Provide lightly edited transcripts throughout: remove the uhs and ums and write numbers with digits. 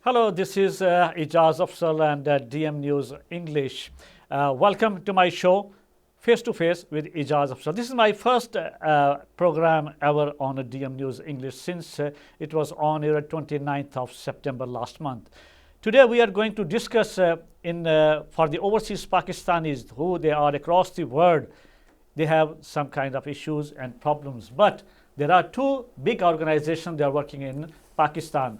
Hello, this is Ijaz Afzal and DM News English. Welcome to my show, Face to Face with Ijaz Afzal. This is my first program ever on DM News English since it was on air 29th of September last month. Today we are going to discuss for the overseas Pakistanis who they are across the world. They have some kind of issues and problems, but there are two big organizations they are working in Pakistan,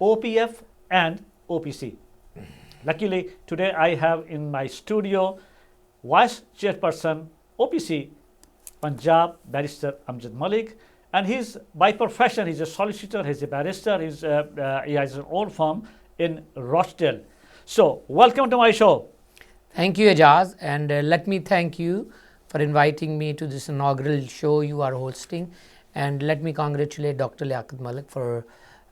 OPF and OPC. Luckily, today I have in my studio Vice Chairperson OPC Punjab, Barrister Amjad Malik, and he's by profession he's a solicitor, he's a barrister, he has his own firm in Rochdale. So, welcome to my show. Thank you, Ijaz, and let me thank you for inviting me to this inaugural show you are hosting, and let me congratulate Dr. Liaquat Malik for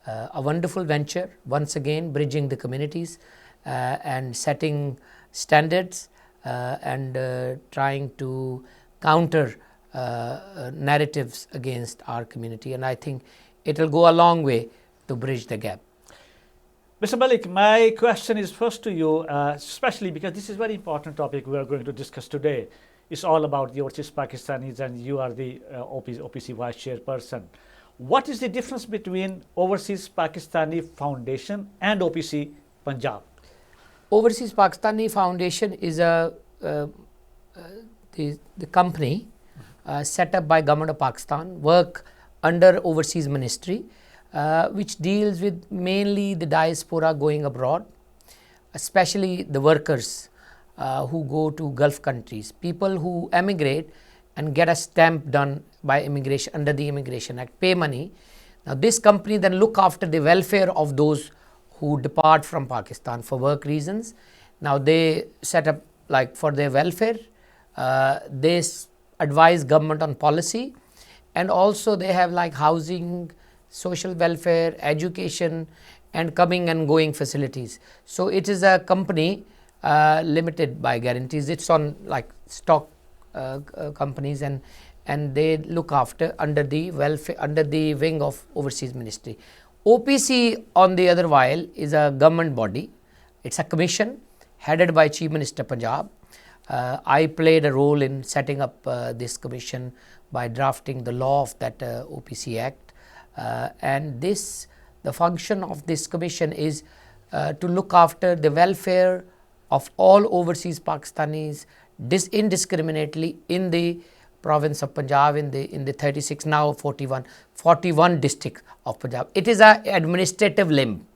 a wonderful venture, once again bridging the communities and setting standards and trying to counter narratives against our community, and I think it will go a long way to bridge the gap. Mr. Malik, my question is first to you, especially because this is a very important topic we are going to discuss today. It's all about the overseas Pakistanis and you are the OPC Vice Chairperson. What is the difference between Overseas Pakistani Foundation and OPC Punjab? Overseas Pakistani Foundation is the company set up by Government of Pakistan, work under Overseas Ministry, which deals with mainly the diaspora going abroad, especially the workers who go to Gulf countries, people who emigrate and get a stamp done by immigration under the Immigration Act, pay money. Now this company then look after the welfare of those who depart from Pakistan for work reasons. Now they set up like for their welfare, they advise government on policy, and also they have like housing, social welfare, education and coming and going facilities. So it is a company limited by guarantees. It's on like stock companies and they look after under the welfare, under the wing of Overseas Ministry. OPC on the other while is a government body. It's a commission headed by Chief Minister Punjab. I played a role in setting up this commission by drafting the law of that OPC Act, and the function of this commission is to look after the welfare of all overseas Pakistanis indiscriminately in the province of Punjab, in the 36 now 41 district of Punjab. It is an administrative limb.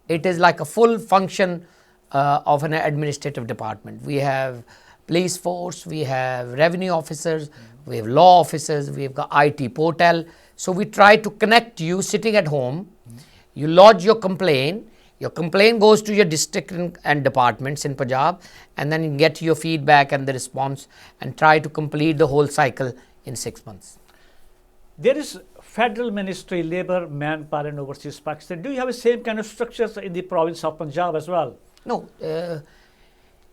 It is like a full function of an administrative department. We have police force, we have revenue officers, we have law officers, we have got IT portal. So we try to connect you sitting at home. You lodge your complaint goes to your district and departments in Punjab, and then you get your feedback and the response and try to complete the whole cycle in 6 months. There is Federal Ministry, Labour, Manpower and Overseas Pakistan. Do you have the same kind of structures in the province of Punjab as well? No.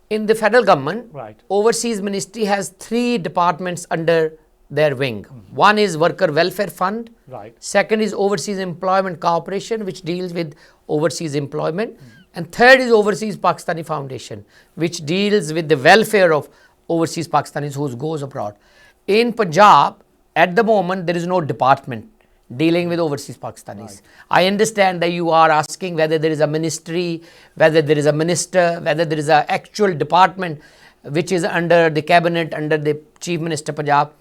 In the federal government, right, Overseas Ministry has 3 departments under their wing. One is Worker Welfare Fund. Right. Second is Overseas Employment Corporation, which deals with overseas employment. And third is Overseas Pakistani Foundation, which deals with the welfare of overseas Pakistanis who goes abroad. In Punjab, at the moment, there is no department dealing with overseas Pakistanis. Right. I understand that you are asking whether there is a ministry, whether there is a minister, whether there is an actual department which is under the cabinet, under the Chief Minister Punjab.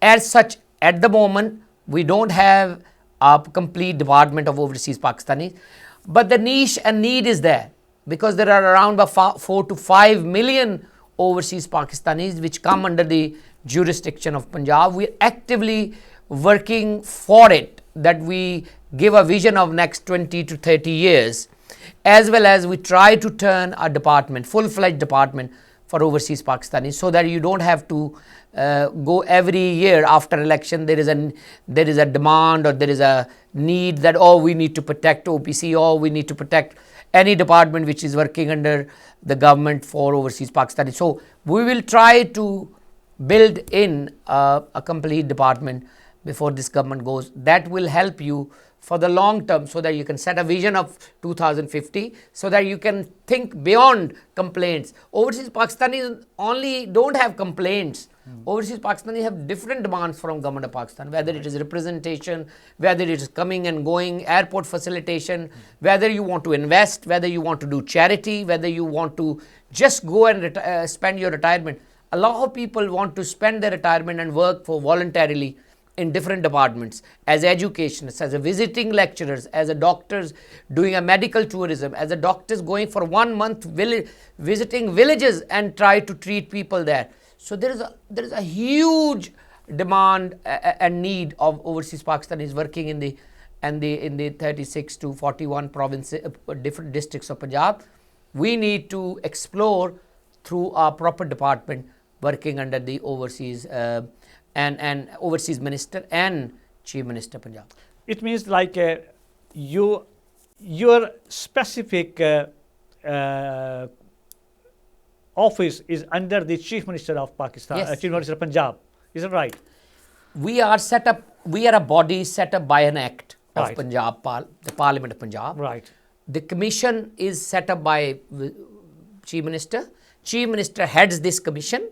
As such, at the moment, we don't have a complete department of overseas Pakistanis, but the niche and need is there because there are around 4 to 5 million overseas Pakistanis which come under the jurisdiction of Punjab. We are actively working for it, that we give a vision of next 20 to 30 years, as well as we try to turn a department, full-fledged department for overseas Pakistanis, so that you don't have to go every year after election. There is a demand or there is a need that we need to protect OPC, or we need to protect any department which is working under the government for overseas Pakistanis. So we will try to build in a complete department before this government goes. That will help you for the long term, so that you can set a vision of 2050, so that you can think beyond complaints. Overseas Pakistanis only don't have complaints. Overseas Pakistanis have different demands from government of Pakistan, whether it is representation, whether it is coming and going, airport facilitation, whether you want to invest, whether you want to do charity, whether you want to just go and spend your retirement. A lot of people want to spend their retirement and work for voluntarily in different departments, as educationists, as a visiting lecturers, as a doctors doing a medical tourism, as a doctors going for 1 month visiting villages and try to treat people there. So there is a huge demand and need of overseas Pakistanis working in the 36 to 41 provinces, different districts of Punjab. We need to explore through our proper department working under the overseas and overseas minister and chief minister Punjab. It means like your specific office is under the chief minister of Pakistan, Yes. chief minister of Punjab. Is that right? We are set up. We are a body set up by an act of Right. Punjab, the Parliament of Punjab. Right. The commission is set up by chief minister. Chief minister heads this commission,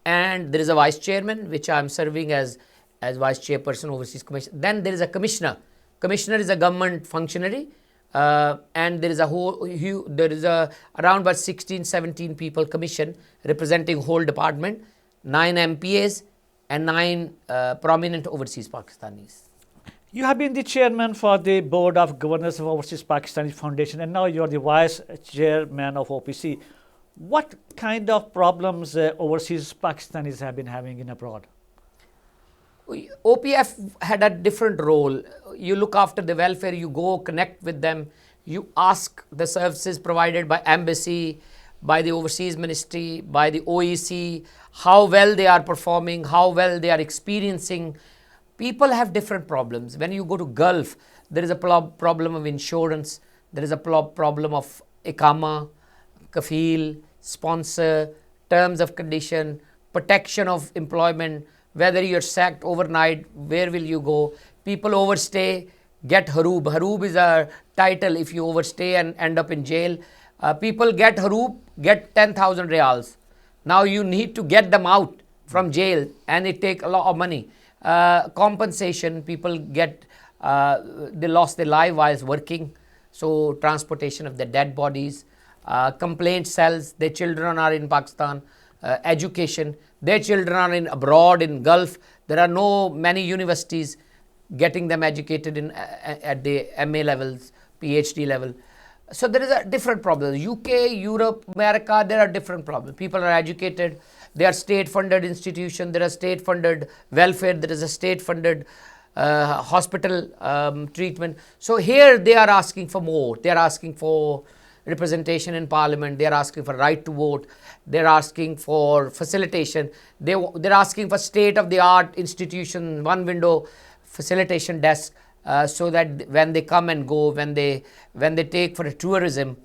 and there is a vice chairman, which I am serving as vice chairperson overseas commission. Then there is a commissioner. Commissioner is a government functionary, and there is around about 16-17 people commission representing whole department, 9 MPAs and 9 prominent overseas Pakistanis. You have been the chairman for the board of governors of Overseas Pakistani Foundation, and now you are the vice chairman of OPC. What kind of problems overseas Pakistanis have been having in abroad? OPF had a different role. You look after the welfare, you go connect with them, you ask the services provided by embassy, by the overseas ministry, by the OEC, how well they are performing, how well they are experiencing. People have different problems. When you go to Gulf, there is a problem of insurance, there is a problem of Iqama, Kafil, sponsor, terms of condition, protection of employment, whether you're sacked overnight, where will you go? People overstay, get Haroob. Haroob is a title if you overstay and end up in jail. People get Haroob, get 10,000 riyals. Now you need to get them out from jail, and it takes a lot of money. Compensation, people get, they lost their life whilst working, so transportation of their dead bodies. Complaint cells, their children are in Pakistan. Education, their children are in abroad in Gulf. There are no many universities getting them educated at the MA levels, PhD level. So there is a different problem. UK, Europe, America, there are different problems. People are educated. They are state-funded institutions. There are state-funded welfare. There is a state-funded hospital treatment. So here they are asking for more. They are asking for representation in parliament. They are asking for right to vote. They are asking for facilitation. They're asking for state-of-the-art institution, one window facilitation desk, so that when they come and go, when they take for a tourism,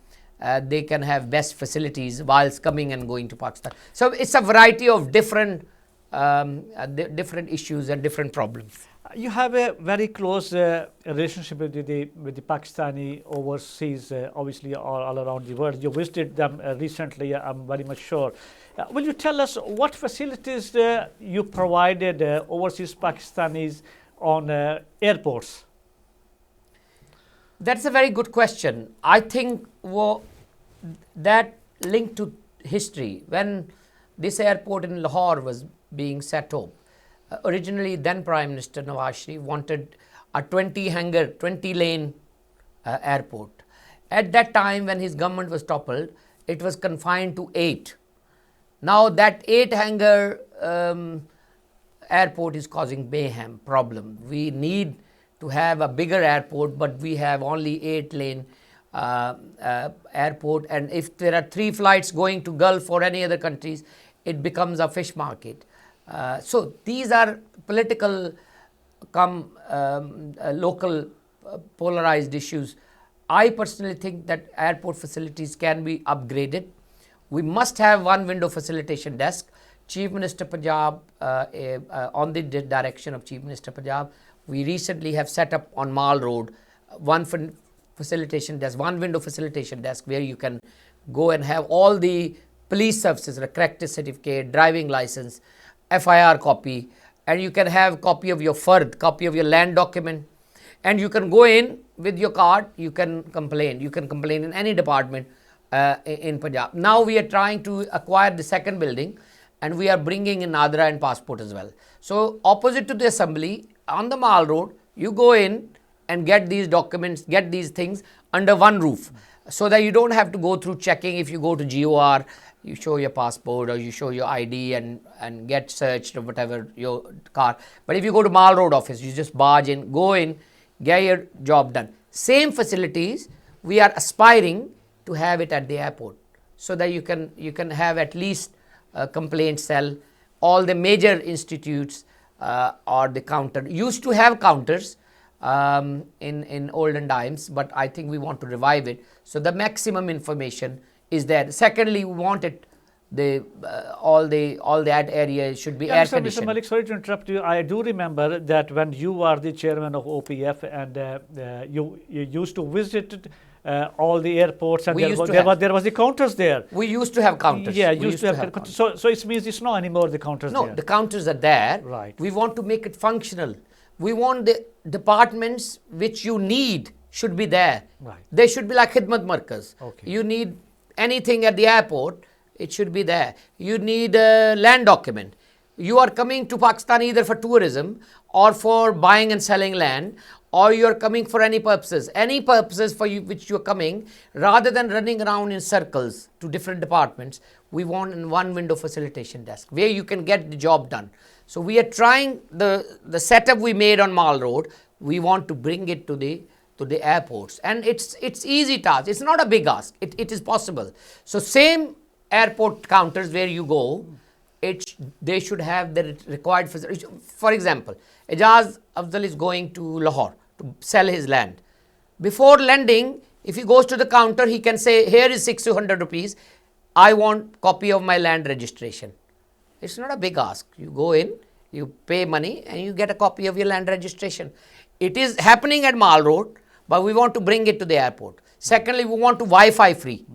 they can have best facilities whilst coming and going to Pakistan. So it's a variety of different issues and different problems. You have a very close relationship with the Pakistani overseas, obviously all around the world. You visited them recently, I'm very much sure. Will you tell us what facilities you provided overseas Pakistanis on airports? That's a very good question. I think that linked to history. When this airport in Lahore was being set up, originally then Prime Minister Nawaz Sharif wanted a 20-lane airport. At that time when his government was toppled, it was confined to 8. Now that 8-hangar airport is causing mayhem, problem. We need to have a bigger airport, but we have only 8-lane airport, and if there are 3 flights going to Gulf or any other countries, it becomes a fish market. So these are political local polarized issues. I personally think that airport facilities can be upgraded. We must have one window facilitation desk Chief Minister Punjab, on the direction of Chief Minister Punjab, we recently have set up on Mall Road one facilitation desk, one window facilitation desk where you can go and have all the police services, a character certificate, driving license, FIR copy, and you can have copy of your fard, copy of your land document, and you can go in with your card, you can complain in any department in Punjab. Now we are trying to acquire the second building, and we are bringing in Adra and passport as well. So opposite to the assembly, on the Mall Road, you go in and get these documents, get these things under one roof, so that you don't have to go through checking. If you go to GOR, you show your passport or you show your ID and get searched or whatever your car. But if you go to Mall Road office, you just barge in, go in, get your job done. Same facilities we are aspiring to have it at the airport, so that you can have at least a complaint cell. All the major institutes or the counter used to have counters in olden times, but I think we want to revive it, so the maximum information is there. Secondly, we want it all that area should be air conditioned. Mr. Malik, sorry to interrupt you. I do remember that when you were the chairman of OPF and you used to visit all the airports, and there was the counters there. We used to have counters. Yeah, used to have counters. So it means it's not anymore the counters there. No, the counters are there. Right. We want to make it functional. We want the departments which you need should be there. Right. They should be like Khidmat Markaz. Okay. You need anything at the airport, it should be there. You need a land document. You are coming to Pakistan either for tourism or for buying and selling land, or you are coming for any purposes for you which you are coming, rather than running around in circles to different departments. We want in one window facilitation desk where you can get the job done. So we are trying the setup we made on Mall Road. We want to bring it to the airports, and it's easy task. It's not a big ask. It is possible. So same airport counters where you go, they should have the required facilities. For example, Ijaz Afzal is going to Lahore to sell his land. Before lending, if he goes to the counter, he can say, here is 600 rupees. I want copy of my land registration. It's not a big ask. You go in, you pay money, and you get a copy of your land registration. It is happening at Mall Road, but we want to bring it to the airport. Secondly, we want to Wi-Fi free.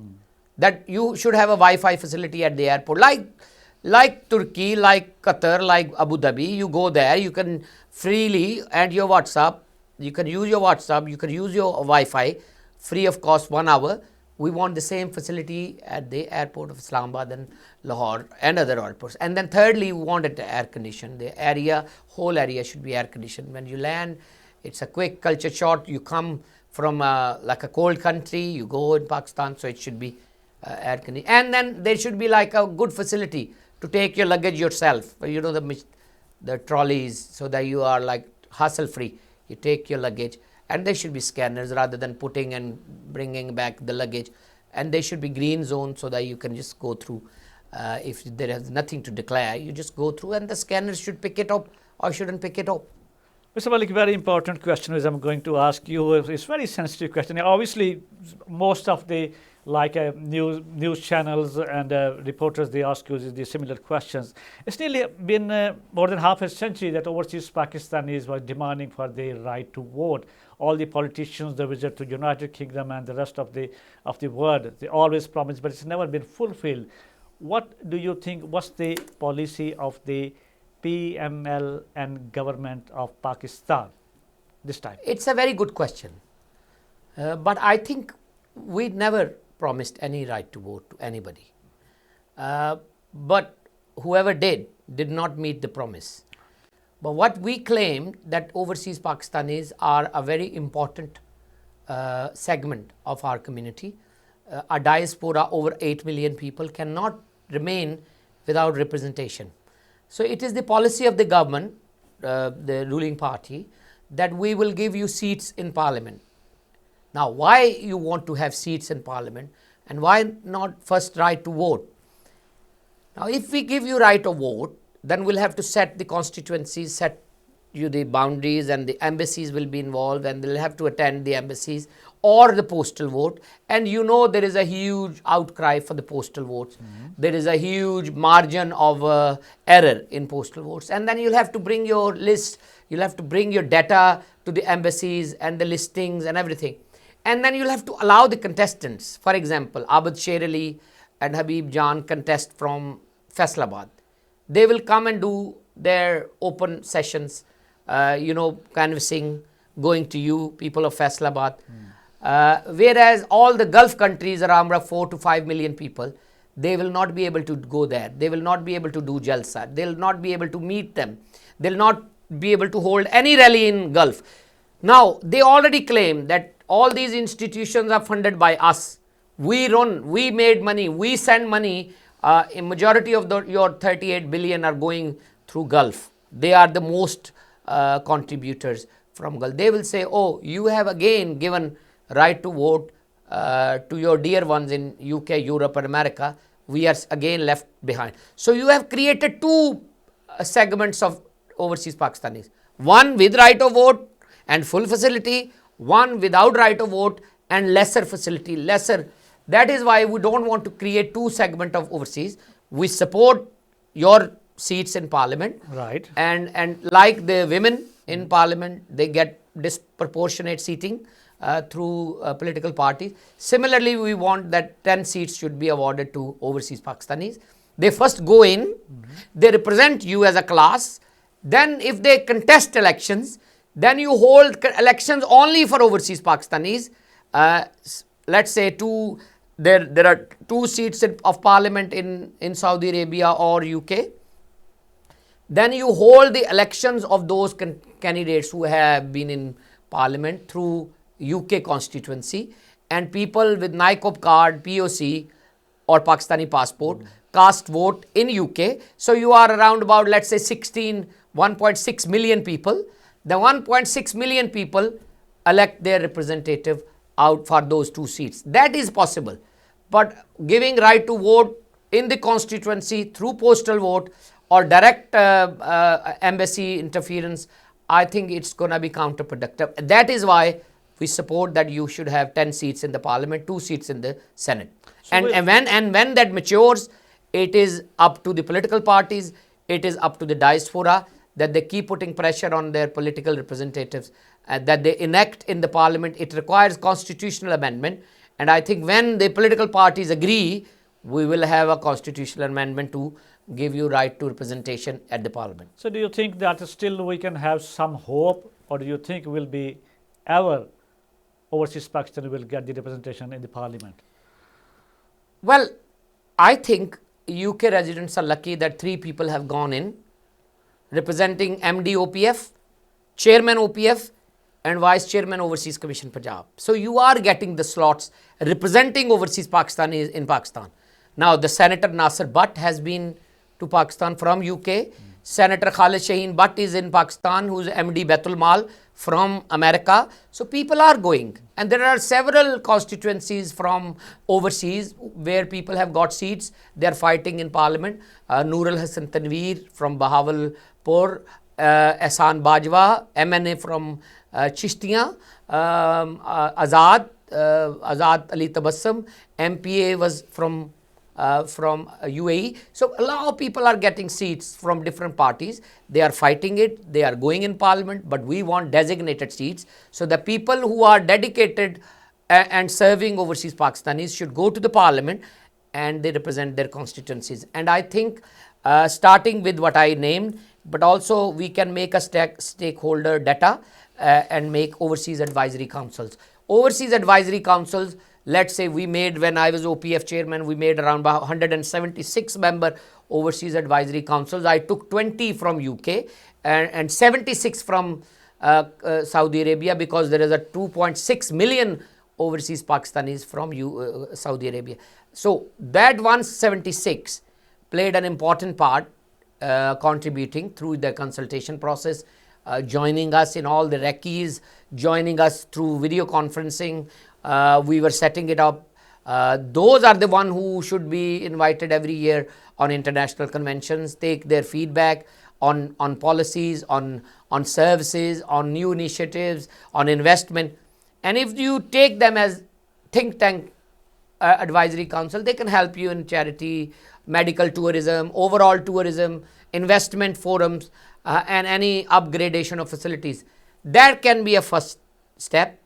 That you should have a Wi-Fi facility at the airport. Like Turkey, like Qatar, like Abu Dhabi, you go there, you can freely, and your WhatsApp, you can use your WhatsApp, you can use your Wi-Fi, free of cost, 1 hour. We want the same facility at the airport of Islamabad and Lahore and other airports. And then thirdly, we want it air conditioned. The whole area should be air conditioned. When you land, it's a quick culture shock. You come from like a cold country, you go in Pakistan, so it should be air conditioned. And then there should be like a good facility to take your luggage yourself. You know, the trolleys, so that you are like hassle free. You take your luggage, and there should be scanners rather than putting and bringing back the luggage. And there should be green zones so that you can just go through. If there is nothing to declare, you just go through, and the scanners should pick it up or shouldn't pick it up. Mr. Malik, very important question is I'm going to ask you. It's a very sensitive question. Obviously, most of the news channels and reporters, they ask you the similar questions. It's nearly been more than half a century that overseas Pakistanis were demanding for their right to vote. All the politicians, they visit to United Kingdom and the rest of the world, they always promise, but it's never been fulfilled. What do you think was the policy of the PML and government of Pakistan this time? It's a very good question. But I think we never promised any right to vote to anybody. But whoever did not meet the promise. But what we claim that overseas Pakistanis are a very important segment of our community. A diaspora over 8 million people cannot remain without representation. So it is the policy of the government, the ruling party, that we will give you seats in parliament. Now, why you want to have seats in parliament, and why not first right to vote? Now, if we give you right of vote, then we'll have to set the constituencies, set you the boundaries, and the embassies will be involved, and they'll have to attend the embassies. or the postal vote. And you know there is a huge outcry for the postal votes. There is a huge margin of error in postal votes. And then you'll have to bring your list, you'll have to bring your data to the embassies and the listings and everything. And then you'll have to allow the contestants. For example, Abid Sher Ali and Habib Jan contest from Faisalabad. They will come and do their open sessions, canvassing, going to you, people of Faisalabad. Whereas all the Gulf countries, around 4 to 5 million people, they will not be able to go there. They will not be able to do Jalsa. They will not be able to meet them. They will not be able to hold any rally in Gulf. Now, they already claim that all these institutions are funded by us. We run, we made money, we send money. A majority of your 38 billion are going through Gulf. They are the most contributors from Gulf. They will say, oh, you have again given right to vote to your dear ones in UK, Europe and America. We are again left behind. So you have created two segments of overseas Pakistanis. One with right of vote and full facility, one without right of vote and lesser facility, lesser. That is why we don't want to create two segments of overseas. We support your seats in parliament. Right. And like the women in parliament, they get disproportionate seating through political parties. Similarly, we want that 10 seats should be awarded to overseas Pakistanis. They first go in, they represent you as a class. Then if they contest elections, then you hold elections only for overseas Pakistanis. Let's say there are 2 seats of parliament in Saudi Arabia or UK. Then you hold the elections of those candidates who have been in parliament through UK constituency, and people with NICOP card, POC or Pakistani passport cast vote in UK. So you are around about, let's say 1.6 million people. The 1.6 million people elect their representative out for those 2 seats. That is possible. But giving right to vote in the constituency through postal vote or direct embassy interference, I think it's going to be counterproductive. That is why we support that you should have 10 seats in the parliament, 2 seats in the Senate. So and when that matures, it is up to the political parties, it is up to the diaspora, that they keep putting pressure on their political representatives, that they enact in the parliament. It requires constitutional amendment. And I think when the political parties agree, we will have a constitutional amendment to give you right to representation at the parliament. So do you think that still we can have some hope, or do you think will be ever overseas Pakistan will get the representation in the parliament? Well, I think UK residents are lucky that 3 people have gone in, representing MD OPF, Chairman OPF and Vice Chairman Overseas Commission Punjab. So you are getting the slots representing overseas Pakistanis in Pakistan. Now the Senator Nasir Butt has been to Pakistan from UK. Senator Khalid Shaheen Butt is in Pakistan, who is MD Baitul Mal from America. So people are going, and there are several constituencies from overseas where people have got seats. They are fighting in parliament. Noor Al Hassan Tanveer from Bahawalpur, Ehsan Bajwa, MNA from Chishtiya, Azad Ali Tabassum, MPA was from UAE. So a lot of people are getting seats from different parties. They are fighting it. They are going in parliament, but we want designated seats. So the people who are dedicated and serving overseas Pakistanis should go to the parliament and they represent their constituencies. And I think starting with what I named, but also we can make a stakeholder data and make overseas advisory councils. Overseas advisory councils, let's say we made, when I was OPF chairman, we made around 176 member overseas advisory councils. I took 20 from UK and 76 from Saudi Arabia, because there is a 2.6 million overseas Pakistanis from Saudi Arabia. So that 176 played an important part, contributing through the consultation process, joining us in all the recce's, joining us through video conferencing. We were setting it up. Those are the one who should be invited every year on international conventions, take their feedback on policies, on services, on new initiatives, on investment. And if you take them as think tank advisory council, they can help you in charity, medical tourism, overall tourism, investment forums, and any upgradation of facilities. That can be a first step,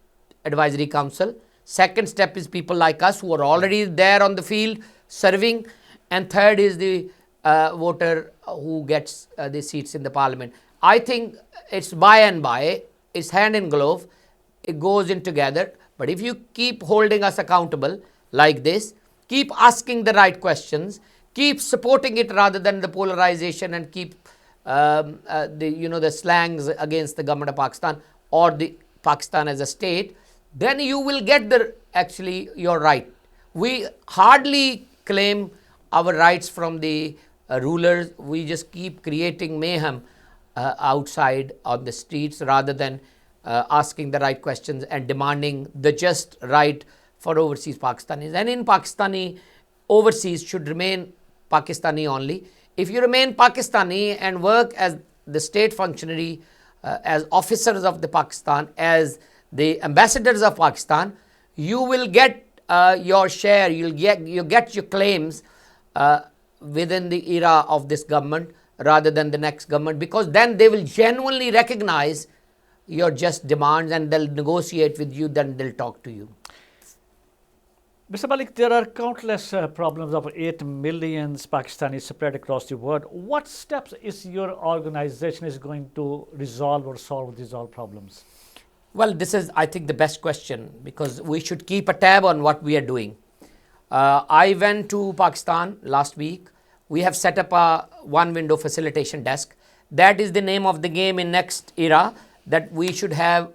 advisory council. Second step is people like us who are already there on the field serving. And third is the voter who gets the seats in the parliament. I think it's by and by, it's hand in glove, it goes in together. But if you keep holding us accountable like this, keep asking the right questions, keep supporting it rather than the polarization, and keep the slangs against the government of Pakistan or the Pakistan as a state, then you will get your right. We hardly claim our rights from the rulers. We just keep creating mayhem outside on the streets rather than asking the right questions and demanding the just right for overseas Pakistanis. And in Pakistani, overseas should remain Pakistani only. If you remain Pakistani and work as the state functionary, as officers of the Pakistan, as the ambassadors of Pakistan, you will get your share, you get your claims within the era of this government rather than the next government, because then they will genuinely recognize your just demands and they'll negotiate with you, then they'll talk to you. Mr. Malik, there are countless problems of 8 million Pakistanis spread across the world. What steps is your organization is going to resolve or solve these all problems? Well, this is, I think, the best question, because we should keep a tab on what we are doing. I went to Pakistan last week. We have set up a one-window facilitation desk. That is the name of the game in next era, that we should have,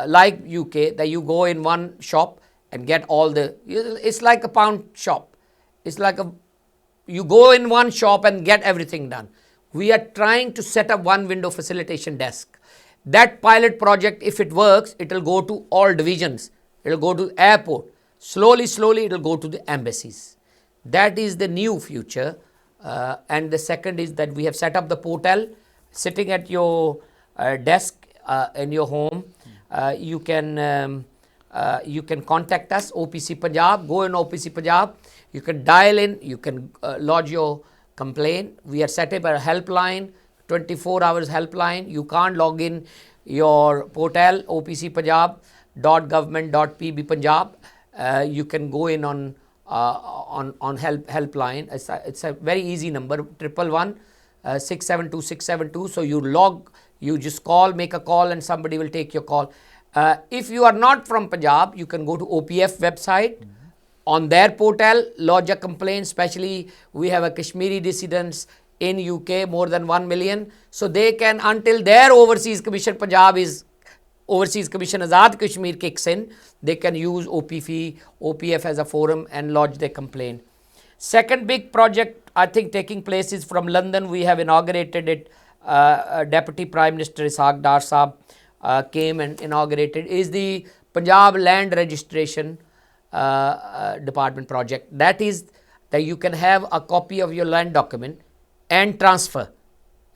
like UK, that you go in one shop and get all the, it's like a pound shop. It's like you go in one shop and get everything done. We are trying to set up one window facilitation desk. That pilot project, if it works, it will go to all divisions. It will go to airport. Slowly, it will go to the embassies. That is the new future. And the second is that we have set up the portal sitting at your desk in your home. You can contact us, OPC Punjab. Go in OPC Punjab. You can dial in. You can lodge your complaint. We are set up a helpline, 24 hours helpline. You can't log in your portal, opcpunjab.government.pb Punjab. You can go in on helpline. It's a very easy number, 111 672 672. So you just call, make a call, and somebody will take your call. If you are not from Punjab, you can go to OPF website. On their portal, lodge a complaint. Especially we have a Kashmiri dissidents in UK, more than 1 million. So they can, until their Overseas Commission Punjab is Overseas Commission Azad Kashmir kicks in, they can use OPF as a forum and lodge their complaint. Second big project, I think, taking place is from London. We have inaugurated it. Deputy Prime Minister Ishaq Dar Saab came and inaugurated, is the Punjab Land Registration Department project. That is that you can have a copy of your land document and transfer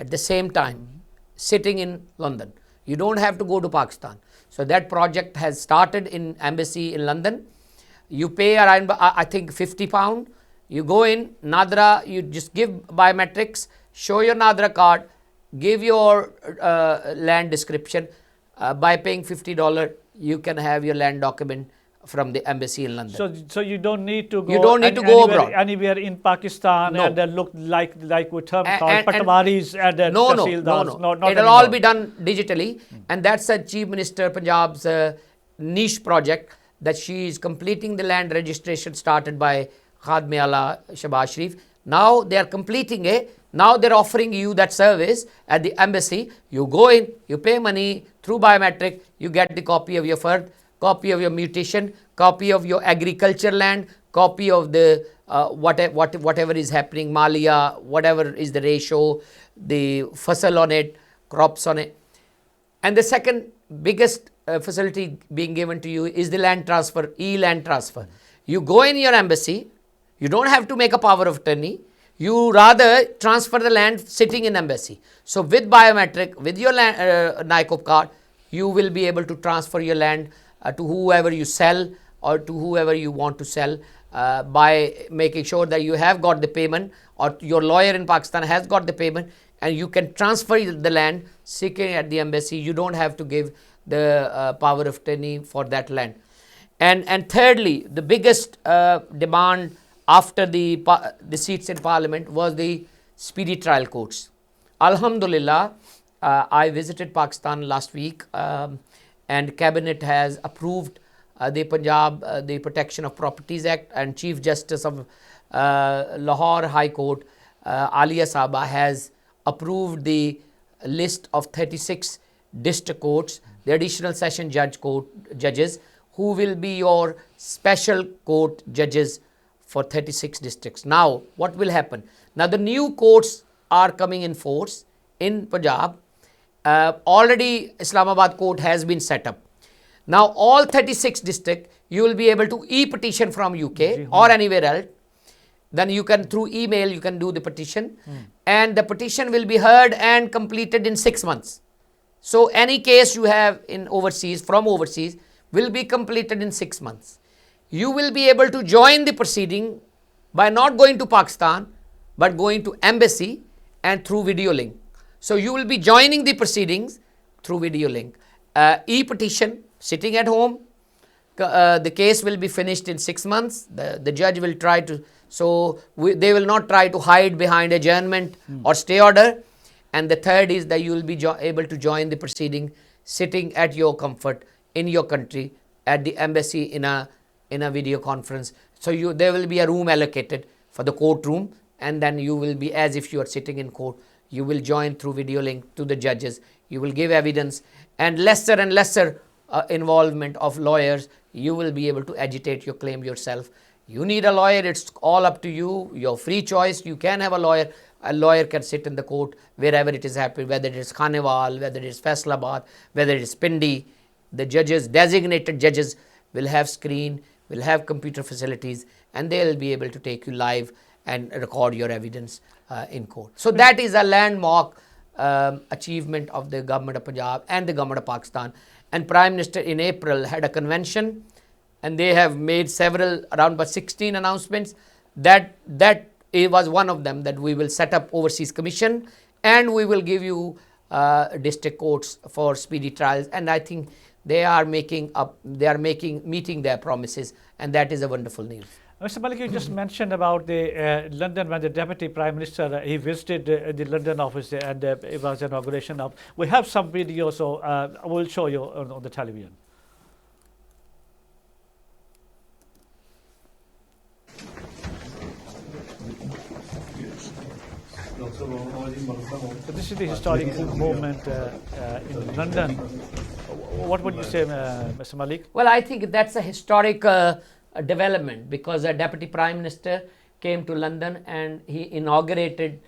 at the same time sitting in London. You don't have to go to Pakistan. So that project has started in embassy in London. You pay around, I think, £50. You go in, Nadra, you just give biometrics, show your Nadra card, give your land description. By paying $50, you can have your land document from the embassy in London. So you don't need to go. You don't need to go abroad. Anywhere in Pakistan. No. And look like we term called patwaris and tahsildars. No. It'll all be done digitally, and that's a Chief Minister Punjab's niche project, that she is completing the land registration started by Khadme Ala Shahbaz Sharif. Now they are completing it. Now they're offering you that service at the embassy. You go in, you pay money through biometric, you get the copy of your fard, copy of your mutation, copy of your agriculture land, copy of the whatever is happening, Malia, whatever is the ratio, the fasal on it, crops on it. And the second biggest facility being given to you is the land transfer, e-land transfer. You go in your embassy, you don't have to make a power of attorney. You rather transfer the land sitting in embassy. So with biometric, with your land, NICOP card, you will be able to transfer your land to whoever you sell or to whoever you want to sell, by making sure that you have got the payment or your lawyer in Pakistan has got the payment, and you can transfer the land seeking at the embassy. You don't have to give the power of attorney for that land. And thirdly, the biggest demand after the seats in parliament was the speedy trial courts. Alhamdulillah, I visited Pakistan last week, and cabinet has approved the Punjab the Protection of Properties Act, and Chief Justice of Lahore High Court Alia Saba has approved the list of 36 district courts, the additional session judges who will be your special court judges for 36 districts. Now what will happen? Now the new courts are coming in force in Punjab. Already Islamabad court has been set up. Now all 36 districts you will be able to e-petition from UK or anywhere else. Then you can, through email, you can do the petition, and the petition will be heard and completed in 6 months. So any case you have in overseas, from overseas, will be completed in 6 months. You will be able to join the proceeding by not going to Pakistan, but going to embassy and through video link. So you will be joining the proceedings through video link. E-petition, sitting at home, the case will be finished in 6 months. The judge will try to, they will not try to hide behind adjournment or stay order. And the third is that you will be able to join the proceeding sitting at your comfort in your country at the embassy in a video conference. So there will be a room allocated for the courtroom, and then you will be as if you are sitting in court. You will join through video link to the judges. You will give evidence, and lesser involvement of lawyers. You will be able to agitate your claim yourself. You need a lawyer, it's all up to you, your free choice. You can have a lawyer. A lawyer can sit in the court wherever it is happening, whether it is Khanewal, whether it is Faisalabad, whether it is Pindi. The judges, designated judges, will have screen, will have computer facilities, and they will be able to take you live and record your evidence in court. So that is a landmark achievement of the government of Punjab and the government of Pakistan. And Prime Minister in April had a convention, and they have made several, around about 16 announcements. That it was one of them, that we will set up Overseas Commission and we will give you district courts for speedy trials. And I think they are meeting their promises, and that is a wonderful news. Mr. Malik, you just mentioned about the London, when the Deputy Prime Minister he visited the London office, and it was inauguration of. We have some video, so I will show you on the television. So this is the historic movement in London. What would you say, Mr. Malik? Well, I think that's a historic development, because a Deputy Prime Minister came to London and he inaugurated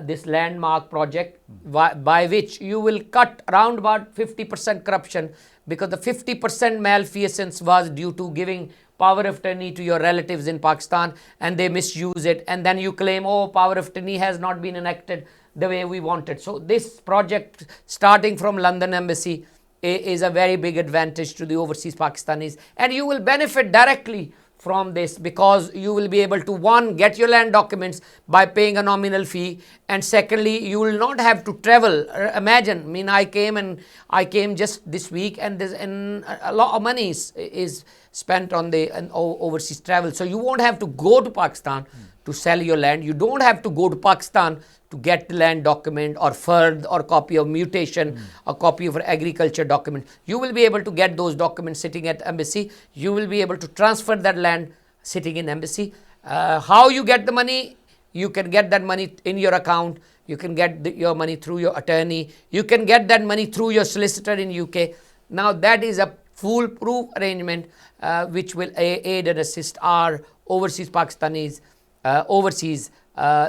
this landmark project by which you will cut around about 50% corruption, because the 50% malfeasance was due to giving power of attorney to your relatives in Pakistan, and they misuse it, and then you claim, oh, power of attorney has not been enacted the way we wanted. So this project, starting from London Embassy, is a very big advantage to the overseas Pakistanis, and you will benefit directly from this, because you will be able to, one, get your land documents by paying a nominal fee, and secondly, you will not have to travel. Imagine, I mean, I came just this week, and a lot of money is spent on the overseas travel. So you won't have to go to Pakistan to sell your land. You don't have to go to Pakistan to get the land document or FERD or copy of mutation, a copy of agriculture document. You will be able to get those documents sitting at embassy. You will be able to transfer that land sitting in embassy. How you get the money? You can get that money in your account. You can get your money through your attorney. You can get that money through your solicitor in UK. Now that is a foolproof arrangement which will aid and assist our overseas Pakistanis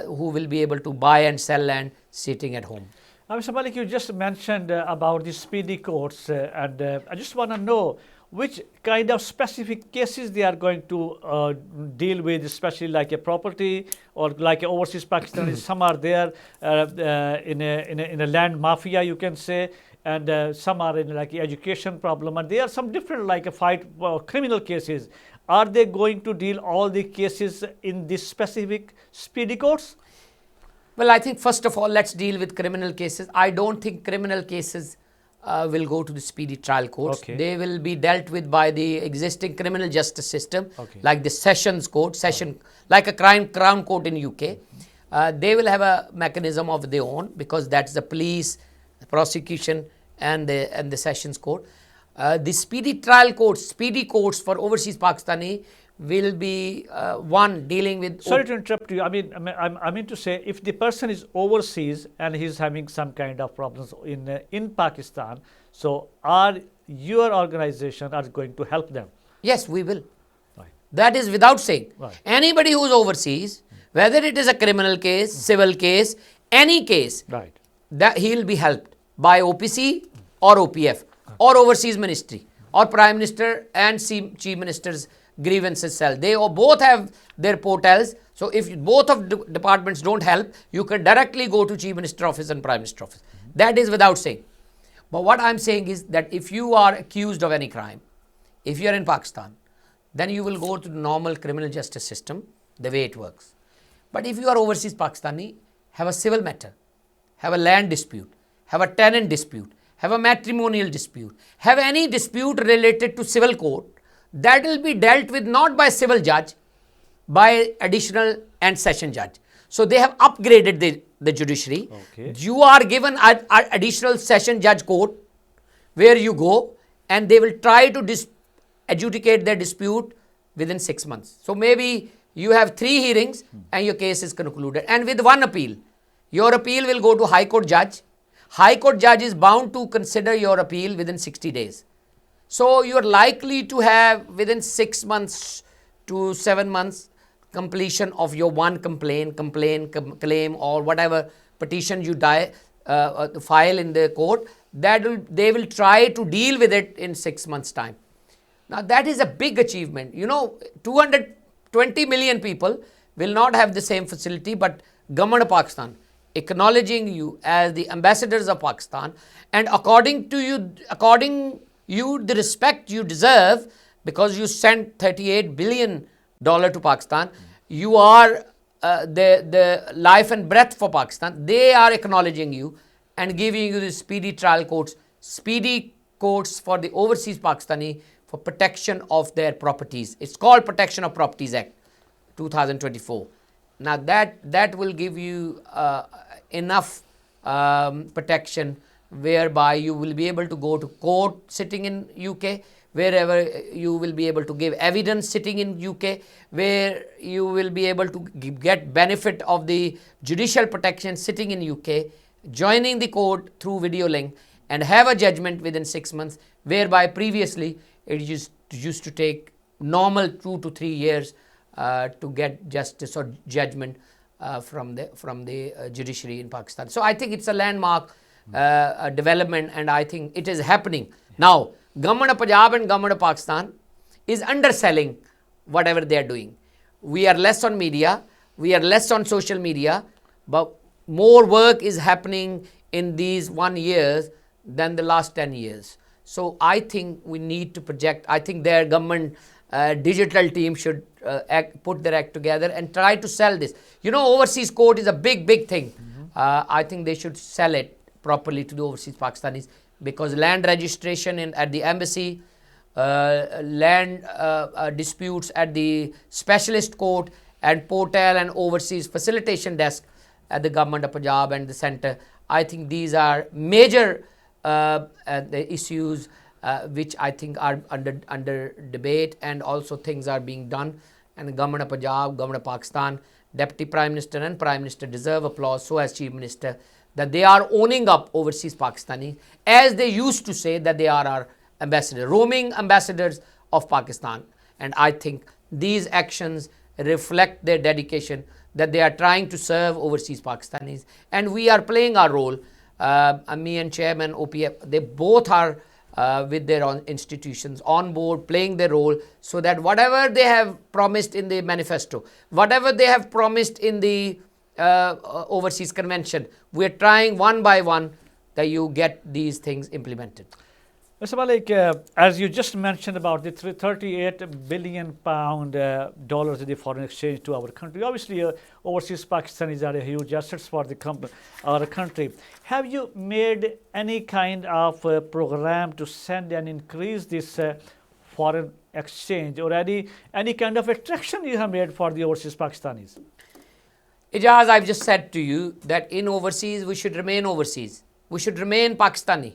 who will be able to buy and sell land sitting at home. Mr. Malik, you just mentioned about the speedy courts, and I just want to know which kind of specific cases they are going to deal with, especially like a property or like a overseas Pakistanis. Some are there in a land mafia, you can say. and some are in like education problem, and there are some different like a fight criminal cases. Are they going to deal all the cases in this specific speedy courts? Well, I think first of all, let's deal with criminal cases. I don't think criminal cases will go to the speedy trial courts. Okay. They will be dealt with by the existing criminal justice system, Okay. like the Sessions Court, like a crown court in UK. They will have a mechanism of their own, because that's the police, the prosecution, and the Sessions Court. The speedy trial courts, speedy courts for overseas Pakistani will be one dealing with. Sorry to interrupt you. I mean to say, if the person is overseas and he's having some kind of problems in Pakistan, so are your organization are going to help them? Yes, we will. Right. That is without saying. Right. Anybody who's overseas, whether it is a criminal case, civil case, any case, Right. that he will be helped by OPC or OPF or Overseas Ministry or Prime Minister and Chief Minister's grievances cell. They both have their portals. So if both of the departments don't help, you can directly go to Chief Minister Office and Prime Minister Office. That is without saying. But what I'm saying is that if you are accused of any crime, if you are in Pakistan, then you will go to the normal criminal justice system, the way it works. But if you are overseas Pakistani, have a civil matter, have a land dispute, have a tenant dispute, have a matrimonial dispute, have any dispute related to civil court, that will be dealt with not by civil judge, by additional and session judge. So they have upgraded the judiciary. Okay. You are given an additional session judge court where you go, and they will try to adjudicate their dispute within 6 months. So maybe you have 3 hearings and your case is concluded, and with one appeal. Your appeal will go to High Court judge. High Court judge is bound to consider your appeal within 60 days. So you are likely to have within 6 months to 7 months completion of your one claim or whatever petition you file in the court. They will try to deal with it in 6 months' time. Now that is a big achievement. 220 million people will not have the same facility, but Government of Pakistan acknowledging you as the ambassadors of Pakistan, and according you the respect you deserve, because you sent $38 billion to Pakistan, you are the life and breath for Pakistan. They are acknowledging you and giving you the speedy trial courts, speedy courts for the overseas Pakistani for protection of their properties. It's called Protection of Properties Act 2024. Now that will give you enough protection whereby you will be able to go to court sitting in UK, wherever you will be able to give evidence sitting in UK, where you will be able to get benefit of the judicial protection sitting in UK, joining the court through video link, and have a judgment within 6 months, whereby previously it used to take normal 2 to 3 years to get justice or judgment from the judiciary in Pakistan. So I think it's a landmark development, and I think it is happening. Now, Government of Punjab and Government of Pakistan is underselling whatever they are doing. We are less on media, we are less on social media, but more work is happening in these 1 year than the last 10 years. So I think we need to project. I think their government digital team should put their act together and try to sell this. Overseas court is a big thing. I think they should sell it properly to the overseas Pakistanis, because land registration at the embassy, land disputes at the specialist court, and portal and overseas facilitation desk at the Government of Punjab and the centre. I think these are major the issues which I think are under debate, and also things are being done. And the Government of Punjab, Government of Pakistan, Deputy Prime Minister and Prime Minister deserve applause, so as Chief Minister, that they are owning up overseas Pakistani, as they used to say that they are our ambassador, roaming ambassadors of Pakistan. And I think these actions reflect their dedication, that they are trying to serve overseas Pakistanis, and we are playing our role. Me and Chairman OPF, they both are with their own institutions on board, playing their role, so that whatever they have promised in the manifesto, whatever they have promised in the overseas convention, we are trying one by one that you get these things implemented. Mr. Malik, as you just mentioned about the 38 billion pound dollars in the foreign exchange to our country, obviously overseas Pakistanis are a huge assets for the our country. Have you made any kind of program to send and increase this foreign exchange, or any kind of attraction you have made for the overseas Pakistanis? Ijaz, I've just said to you that in overseas, we should remain overseas. We should remain Pakistani.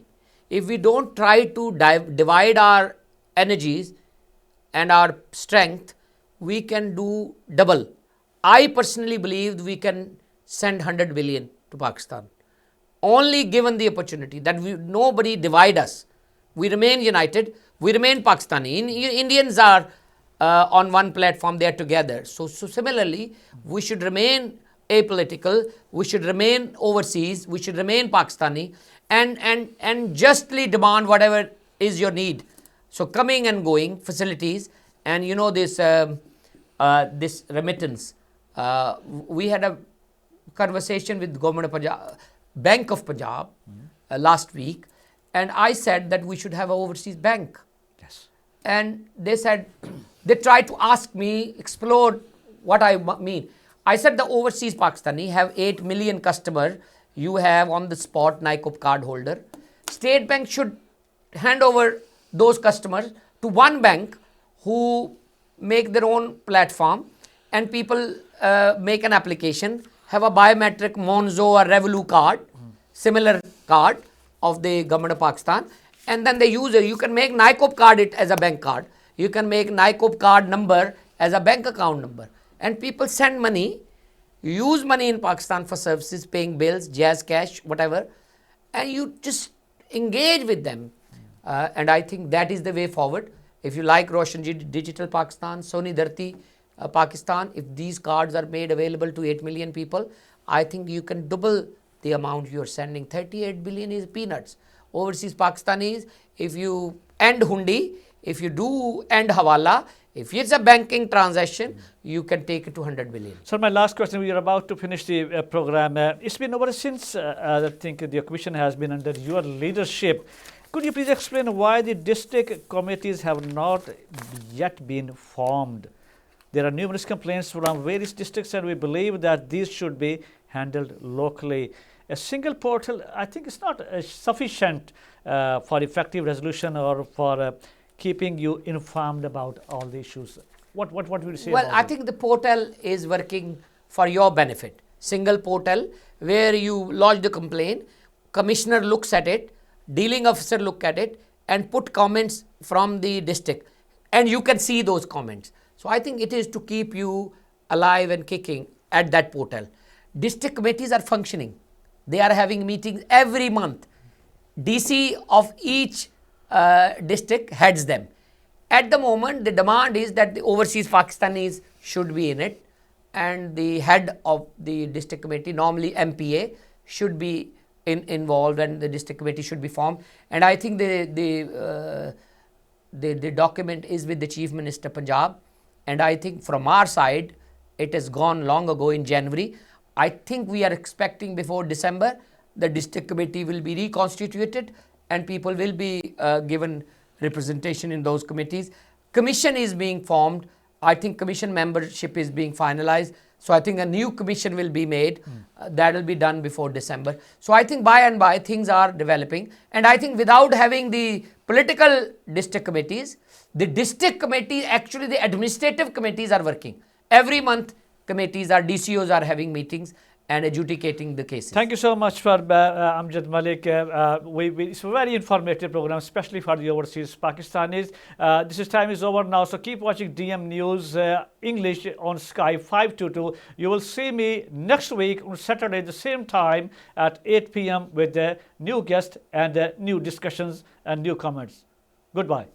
If we don't try to divide our energies and our strength, we can do double. I personally believe we can send 100 billion to Pakistan. Only given the opportunity that nobody divide us. We remain united. We remain Pakistani. Indians are on one platform. They are together. So similarly, we should remain apolitical. We should remain overseas. We should remain Pakistani. And justly demand whatever is your need. So coming and going facilities, and you know this this remittance. We had a conversation with Government of Punjab, Bank of Punjab last week, and I said that we should have an overseas bank. Yes. And they said, they tried to ask me, explore what I mean. I said the overseas Pakistani have 8 million customers. You have on the spot NICOP card holder. State Bank should hand over those customers to one bank who make their own platform, and people make an application, have a biometric Monzo or Revolut card, similar card of the Government of Pakistan, and then they use it. You can make NICOP card it as a bank card. You can make NICOP card number as a bank account number. And people send money, use money in Pakistan for services, paying bills, jazz cash, whatever, and you just engage with them. And I think that is the way forward. If you like Roshan Digital Pakistan, Sony Dharti Pakistan, if these cards are made available to 8 million people, I think you can double the amount you are sending. 38 billion is peanuts. Overseas Pakistanis, if you end hundi, if you do end hawala, if it's a banking transaction, you can take it to 100 billion. So my last question, we are about to finish the program. It's been over since I think the commission has been under your leadership. Could you please explain why the district committees have not yet been formed? There are numerous complaints from various districts, and we believe that these should be handled locally. A single portal, I think, is not sufficient for effective resolution or for keeping you informed about all the issues. What would you say? Well, I think the portal is working for your benefit. Single portal where you lodge the complaint, commissioner looks at it, dealing officer look at it, and put comments from the district, and you can see those comments. So I think it is to keep you alive and kicking at that portal. District committees are functioning. They are having meetings every month. DC of each district heads them. At the moment, the demand is that the overseas Pakistanis should be in it, and the head of the district committee, normally MPA, should be involved, and the district committee should be formed. And I think the document is with the Chief Minister Punjab, and I think from our side, it has gone long ago in January. I think we are expecting before December, the district committee will be reconstituted and people will be given representation in those committees. Commission is being formed. I think commission membership is being finalized. So I think a new commission will be made. That will be done before December. So I think by and by things are developing. And I think without having the political district committees, the district committee, actually the administrative committees are working. Every month committees are, DCOs are having meetings and adjudicating the cases. Thank you so much for Amjad Malik. It's a very informative program, especially for the overseas Pakistanis. This time is over now, so keep watching DM News English on Sky 522. You will see me next week on Saturday at the same time at 8 p.m. with a new guest and new discussions and new comments. Goodbye.